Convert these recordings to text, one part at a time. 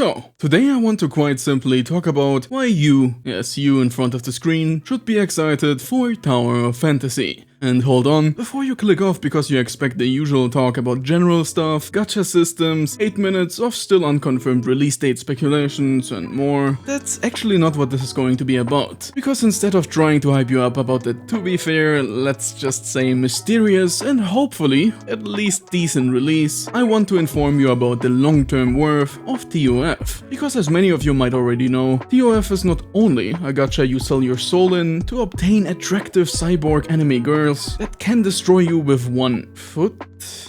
So, today I want to quite simply talk about why you, yes you in front of the screen, should be excited for Tower of Fantasy. And hold on, before you click off because you expect the usual talk about general stuff, gacha systems, 8 minutes of still unconfirmed release date speculations and more, that's actually not what this is going to be about. Because instead of trying to hype you up about the, to be fair, let's just say mysterious and hopefully at least decent release, I want to inform you about the long-term worth of TOF. Because as many of you might already know, TOF is not only a gacha you sell your soul in to obtain attractive cyborg anime girls that can destroy you with one foot,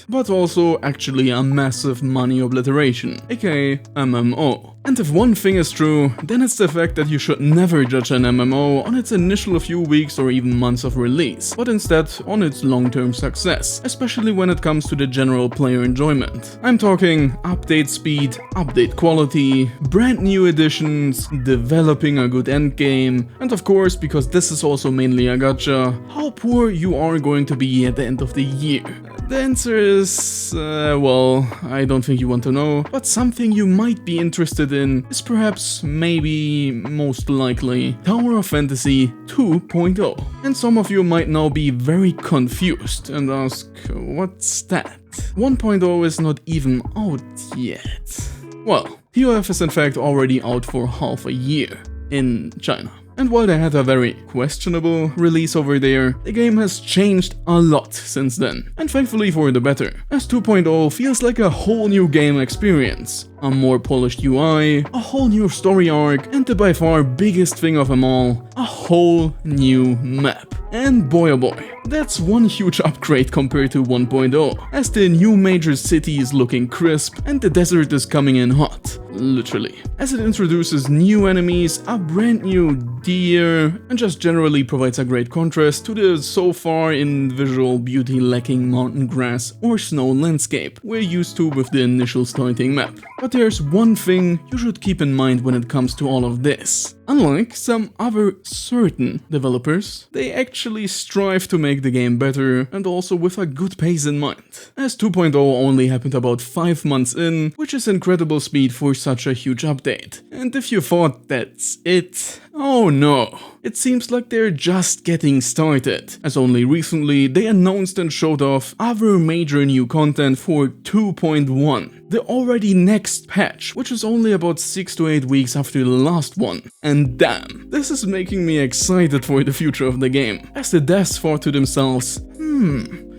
but also actually a massive money obliteration, aka MMO. And if one thing is true, then it's the fact that you should never judge an MMO on its initial few weeks or even months of release, but instead on its long-term success, especially when it comes to the general player enjoyment. I'm talking update speed, update quality, brand new additions, developing a good endgame, and of course, because this is also mainly a gacha, how poor you are going to be at the end of the year. The answer is, well, I don't think you want to know, but something you might be interested in is perhaps, maybe, most likely, Tower of Fantasy 2.0. And some of you might now be very confused and ask, what's that? 1.0 is not even out yet. Well, TOF is in fact already out for half a year in China. And while they had a very questionable release over there, the game has changed a lot since then, and thankfully for the better, as 2.0 feels like a whole new game experience. A more polished UI, a whole new story arc, and the by far biggest thing of them all, a whole new map. And boy oh boy, that's one huge upgrade compared to 1.0, as the new major city is looking crisp and the desert is coming in hot, literally. As it introduces new enemies, a brand new deer, and just generally provides a great contrast to the so far in visual beauty lacking mountain grass or snow landscape we're used to with the initial starting map. But there's one thing you should keep in mind when it comes to all of this. Unlike some other certain developers, they actually strive to make the game better and also with a good pace in mind. As 2.0 only happened about 5 months in, which is incredible speed for such a huge update. And if you thought that's it, oh no. It seems like they're just getting started, as only recently they announced and showed off other major new content for 2.1. The already next patch, which is only about 6 to 8 weeks after the last one. And damn, this is making me excited for the future of the game, as the devs thought to themselves,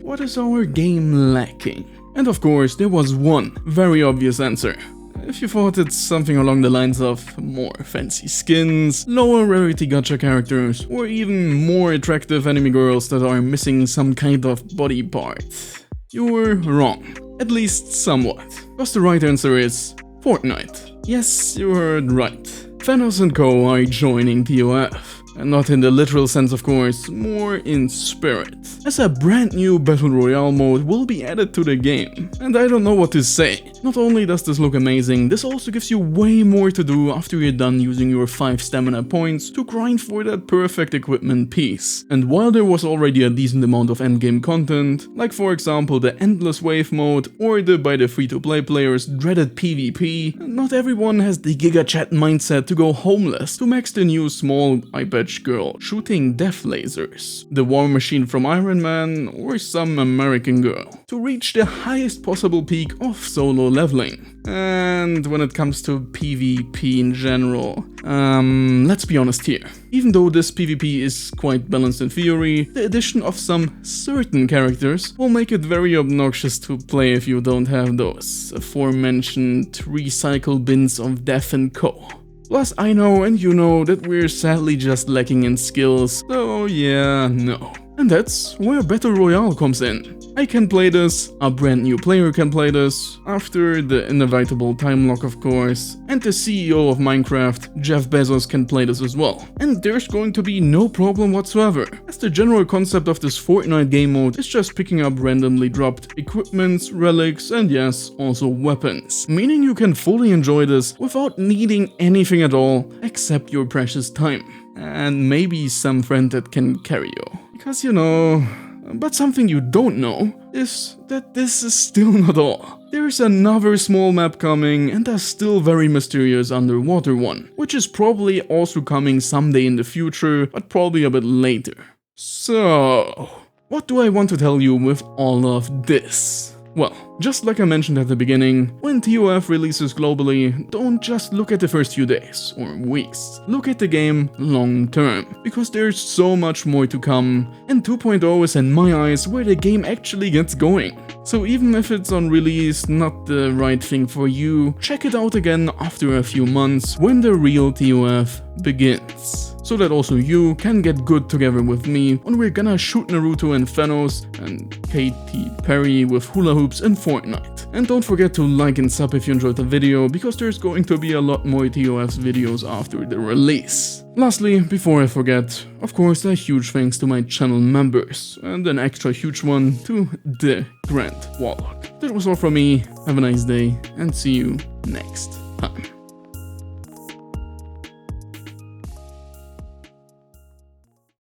what is our game lacking? And of course, there was one very obvious answer. If you thought it's something along the lines of more fancy skins, lower rarity gacha characters, or even more attractive anime girls that are missing some kind of body part, you were wrong. At least somewhat. Because the right answer is Fortnite. Yes, you heard right. Thanos and co are joining TOF. And not in the literal sense of course, more in spirit. As a brand new Battle Royale mode will be added to the game. And I don't know what to say. Not only does this look amazing, this also gives you way more to do after you're done using your 5 stamina points to grind for that perfect equipment piece. And while there was already a decent amount of endgame content, like for example the Endless Wave mode or the by the free-to-play players dreaded PvP, not everyone has the Giga Chat mindset to go homeless to max the new small iPad girl shooting death lasers, the war machine from Iron Man, or some American girl, to reach the highest possible peak of solo leveling. And when it comes to PvP in general, let's be honest here. Even though this PvP is quite balanced in theory, the addition of some certain characters will make it very obnoxious to play if you don't have those aforementioned recycle bins of death and co. Plus, I know and you know that we're sadly just lacking in skills, so yeah, no. And that's where Battle Royale comes in. I can play this, a brand new player can play this, after the inevitable time lock of course, and the CEO of Minecraft, Jeff Bezos, can play this as well. And there's going to be no problem whatsoever, as the general concept of this Fortnite game mode is just picking up randomly dropped equipments, relics, and yes, also weapons. Meaning you can fully enjoy this without needing anything at all, except your precious time. And maybe some friend that can carry you. Because you know, but something you don't know is that this is still not all. there's another small map coming, and a still very mysterious underwater one, which is probably also coming someday in the future, but probably a bit later. So, what do I want to tell you with all of this? Well, just like I mentioned at the beginning, when TOF releases globally, don't just look at the first few days or weeks. Look at the game long term, because there's so much more to come, and 2.0 is in my eyes where the game actually gets going. So even if it's on release not the right thing for you, check it out again after a few months when the real TOF begins. So that also you can get good together with me when we're gonna shoot Naruto and Thanos and Katy Perry with hula hoops in Fortnite. And don't forget to like and sub if you enjoyed the video, because there's going to be a lot more TOF's videos after the release. Lastly, before I forget, of course a huge thanks to my channel members, and an extra huge one to the Grand Warlock. That was all from me, have a nice day, and see you next time.